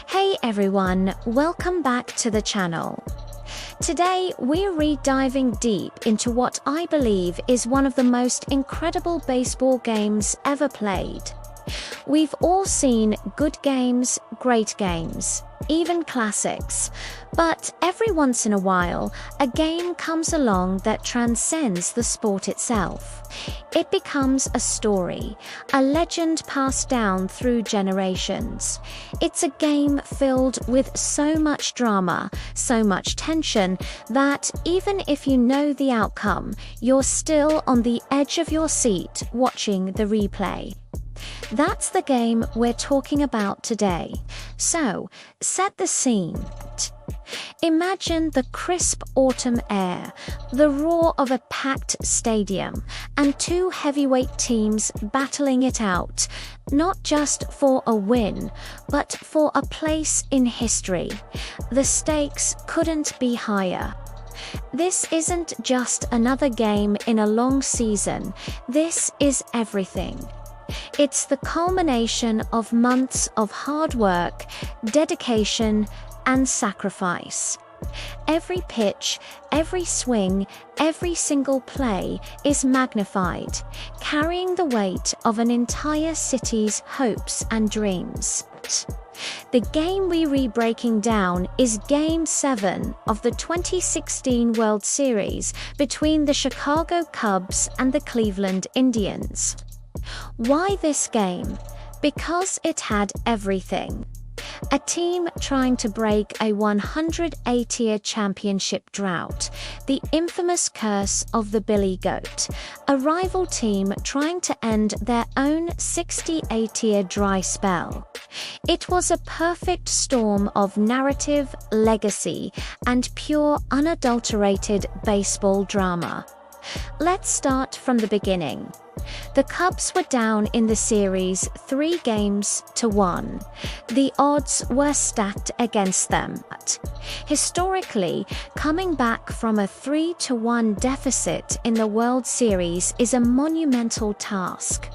Hey everyone, welcome back to the channel. Today we're diving deep into what I believe is one of the most incredible baseball games ever played. We've all seen good games, great games, even classics, but every once in a while, a game comes along that transcends the sport itself. It becomes a story, a legend passed down through generations. It's a game filled with so much drama, so much tension, that even if you know the outcome, you're still on the edge of your seat watching the replay. That's the game we're talking about today. So, set the scene. Imagine the crisp autumn air, the roar of a packed stadium, and two heavyweight teams battling it out, not just for a win, but for a place in history. The stakes couldn't be higher. This isn't just another game in a long season. This is everything. It's the culmination of months of hard work, dedication, and sacrifice. Every pitch, every swing, every single play is magnified, carrying the weight of an entire city's hopes and dreams. The game we're breaking down is Game 7 of the 2016 World Series between the Chicago Cubs and the Cleveland Indians. Why this game? Because it had everything. A team trying to break a 108-year championship drought, the infamous curse of the Billy Goat. A rival team trying to end their own 68-year dry spell. It was a perfect storm of narrative, legacy, and pure, unadulterated baseball drama. Let's start from the beginning. The Cubs were down in the series 3-1. The odds were stacked against them. Historically, coming back from a 3-1 deficit in the World Series is a monumental task.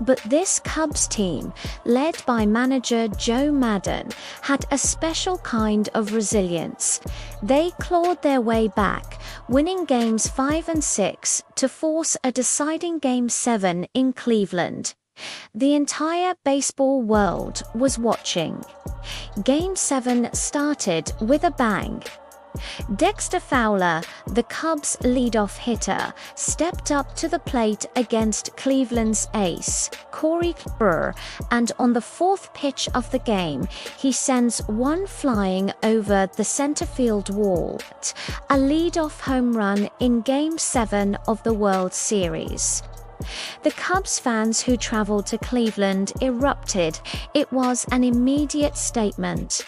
But this Cubs team, led by manager Joe Maddon, had a special kind of resilience. They clawed their way back, winning games 5 and 6 to force a deciding Game 7 in Cleveland. The entire baseball world was watching. Game 7 started with a bang. Dexter Fowler, the Cubs' leadoff hitter, stepped up to the plate against Cleveland's ace, Corey Kluber, and on the fourth pitch of the game, he sends one flying over the center field wall. A leadoff home run in Game 7 of the World Series. The Cubs fans who traveled to Cleveland erupted. It was an immediate statement.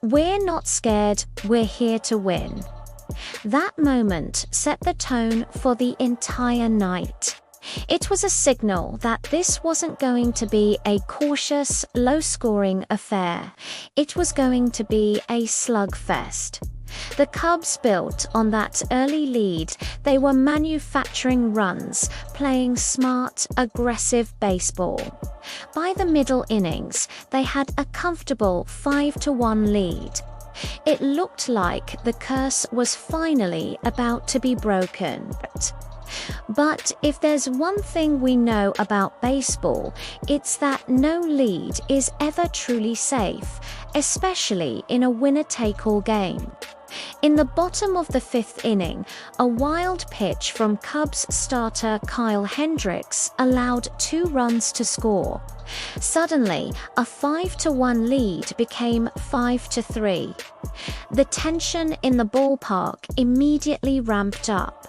We're not scared, we're here to win. That moment set the tone for the entire night. It was a signal that this wasn't going to be a cautious, low-scoring affair. It was going to be a slugfest. The Cubs built on that early lead. They were manufacturing runs, playing smart, aggressive baseball. By the middle innings, they had a comfortable 5-1 lead. It looked like the curse was finally about to be broken. But if there's one thing we know about baseball, it's that no lead is ever truly safe, especially in a winner-take-all game. In the bottom of the fifth inning, a wild pitch from Cubs starter Kyle Hendricks allowed 2 runs to score. Suddenly, a 5-1 lead became 5-3. The tension in the ballpark immediately ramped up.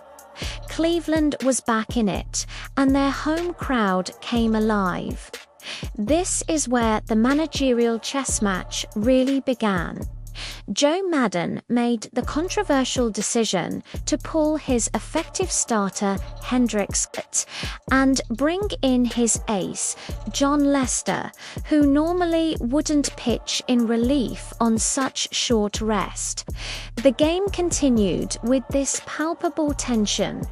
Cleveland was back in it, and their home crowd came alive. This is where the managerial chess match really began. Joe Maddon made the controversial decision to pull his effective starter Hendricks and bring in his ace, Jon Lester, who normally wouldn't pitch in relief on such short rest. The game continued with this palpable tension.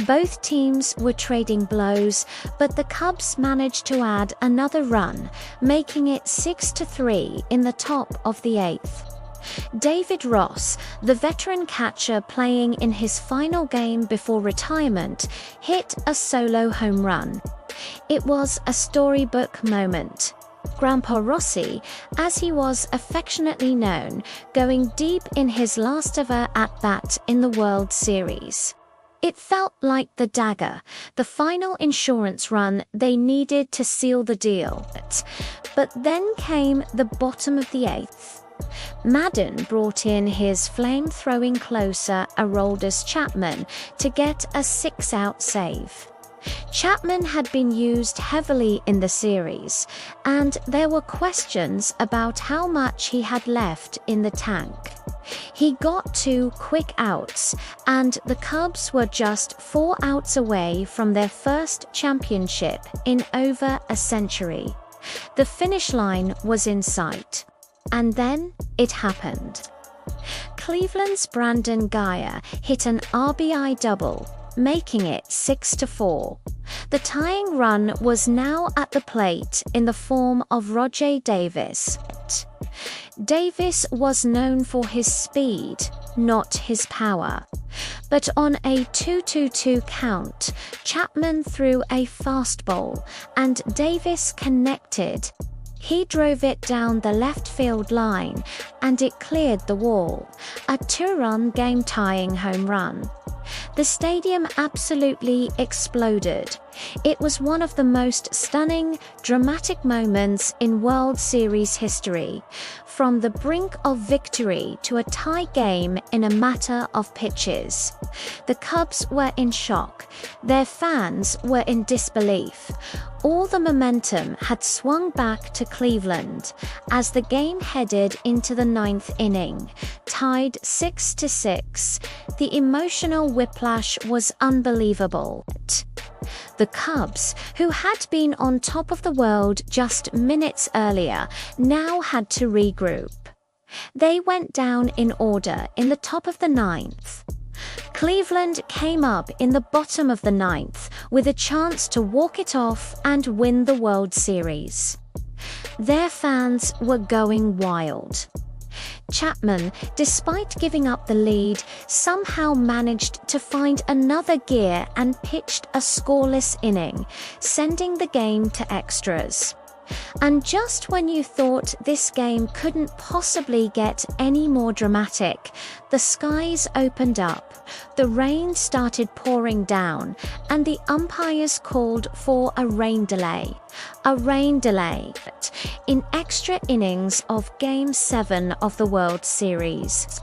Both teams were trading blows, but the Cubs managed to add another run, making it 6-3 in the top of the eighth. David Ross, the veteran catcher playing in his final game before retirement, hit a solo home run. It was a storybook moment. Grandpa Rossi, as he was affectionately known, going deep in his last ever at-bat in the World Series. It felt like the dagger, the final insurance run they needed to seal the deal. But then came the bottom of the eighth. Maddon brought in his flame-throwing closer Aroldis Chapman to get a 6-out save. Chapman had been used heavily in the series, and there were questions about how much he had left in the tank. He got 2 quick outs, and the Cubs were just 4 outs away from their first championship in over a century. The finish line was in sight. And then it happened. Cleveland's Brandon Guyer hit an RBI double, making it 6-4. The tying run was now at the plate in the form of Rajai Davis. Davis was known for his speed, not his power. But on a 2-2 count, Chapman threw a fastball, and Davis connected. He drove it down the left field line, and it cleared the wall, a 2-run game-tying home run. The stadium absolutely exploded. It was one of the most stunning, dramatic moments in World Series history, from the brink of victory to a tie game in a matter of pitches. The Cubs were in shock. Their fans were in disbelief. All the momentum had swung back to Cleveland as the game headed into the 9th inning, tied 6-6. The emotional whiplash was unbelievable. The Cubs, who had been on top of the world just minutes earlier, now had to regroup. They went down in order in the top of the 9th. Cleveland came up in the bottom of the 9th with a chance to walk it off and win the World Series. Their fans were going wild. Chapman, despite giving up the lead, somehow managed to find another gear and pitched a scoreless inning, sending the game to extras. And just when you thought this game couldn't possibly get any more dramatic, the skies opened up, the rain started pouring down, and the umpires called for a rain delay. A rain delay in extra innings of Game 7 of the World Series.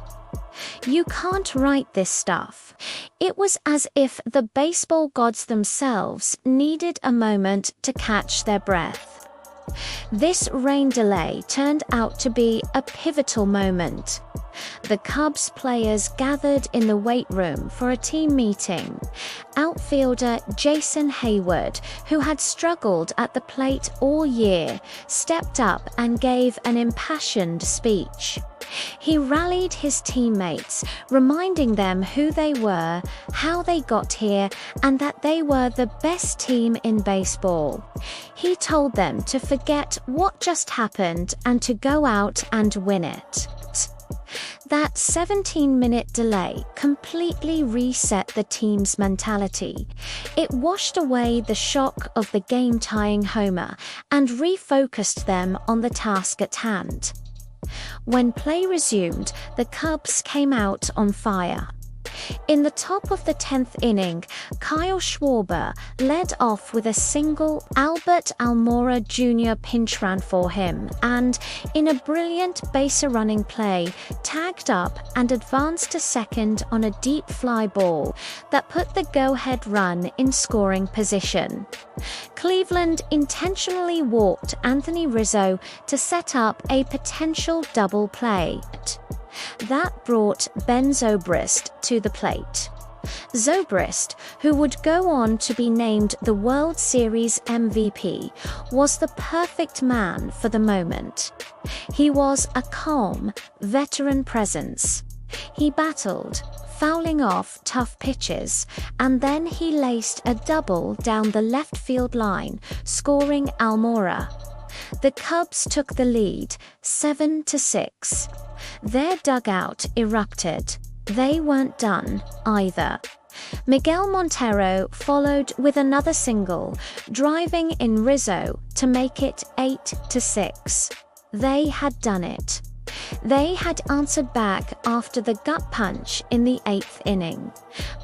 You can't write this stuff. It was as if the baseball gods themselves needed a moment to catch their breath. This rain delay turned out to be a pivotal moment. The Cubs players gathered in the weight room for a team meeting. Outfielder Jason Hayward, who had struggled at the plate all year, stepped up and gave an impassioned speech. He rallied his teammates, reminding them who they were, how they got here, and that they were the best team in baseball. He told them to forget what just happened and to go out and win it. That 17-minute delay completely reset the team's mentality. It washed away the shock of the game-tying homer and refocused them on the task at hand. When play resumed, the Cubs came out on fire. In the top of the 10th inning, Kyle Schwarber led off with a single. Albert Almora Jr. pinch ran for him and, in a brilliant baser-running play, tagged up and advanced to second on a deep fly ball that put the go-ahead run in scoring position. Cleveland intentionally walked Anthony Rizzo to set up a potential double play. That brought Ben Zobrist to the plate. Zobrist, who would go on to be named the World Series MVP, was the perfect man for the moment. He was a calm, veteran presence. He battled, fouling off tough pitches, and then he laced a double down the left field line, scoring Almora. The Cubs took the lead, 7-6. Their dugout erupted. They weren't done, either. Miguel Montero followed with another single, driving in Rizzo to make it 8-6. They had done it. They had answered back after the gut punch in the 8th inning.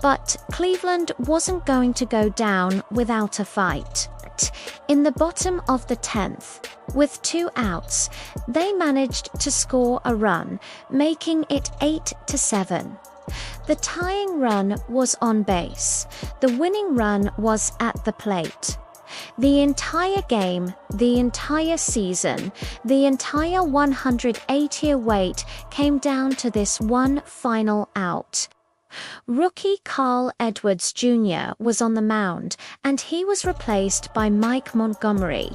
But Cleveland wasn't going to go down without a fight. In the bottom of the 10th, with 2 outs, they managed to score a run, making it 8-7. The tying run was on base. The winning run was at the plate. The entire game, the entire season, the entire 108-year wait came down to this one final out. Rookie Carl Edwards Jr. was on the mound, and he was replaced by Mike Montgomery.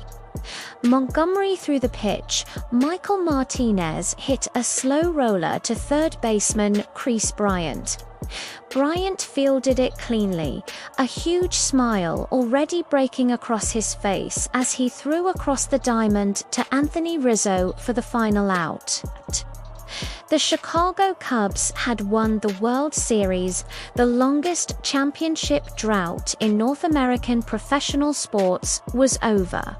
Montgomery threw the pitch. Michael Martinez hit a slow roller to third baseman Kris Bryant. Bryant fielded it cleanly, a huge smile already breaking across his face as he threw across the diamond to Anthony Rizzo for the final out. The Chicago Cubs had won the World Series, the longest championship drought in North American professional sports was over.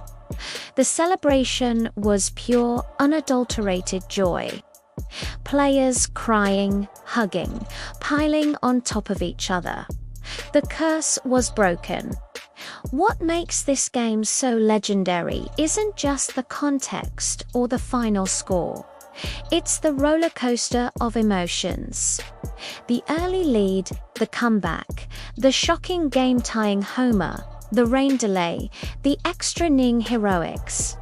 The celebration was pure, unadulterated joy. Players crying, hugging, piling on top of each other. The curse was broken. What makes this game so legendary isn't just the context or the final score. It's the roller coaster of emotions. The early lead, the comeback, the shocking game-tying homer, the rain delay, the extra inning heroics.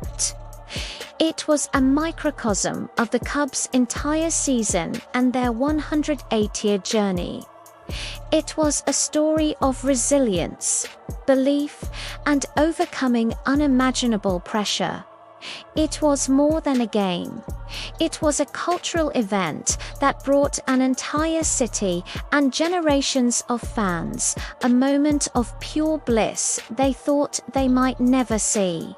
It was a microcosm of the Cubs' entire season and their 108-year journey. It was a story of resilience, belief, and overcoming unimaginable pressure. It was more than a game. It was a cultural event that brought an entire city and generations of fans a moment of pure bliss they thought they might never see.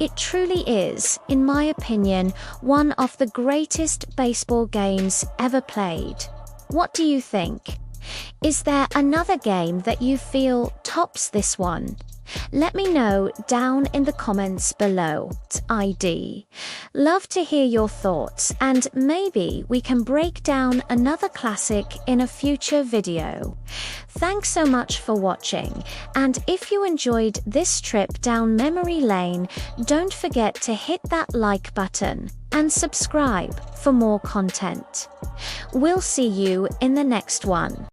It truly is, in my opinion, one of the greatest baseball games ever played. What do you think? Is there another game that you feel tops this one? Let me know down in the comments below. I'd love to hear your thoughts, and maybe we can break down another classic in a future video. Thanks so much for watching, and if you enjoyed this trip down memory lane, don't forget to hit that like button and subscribe for more content. We'll see you in the next one.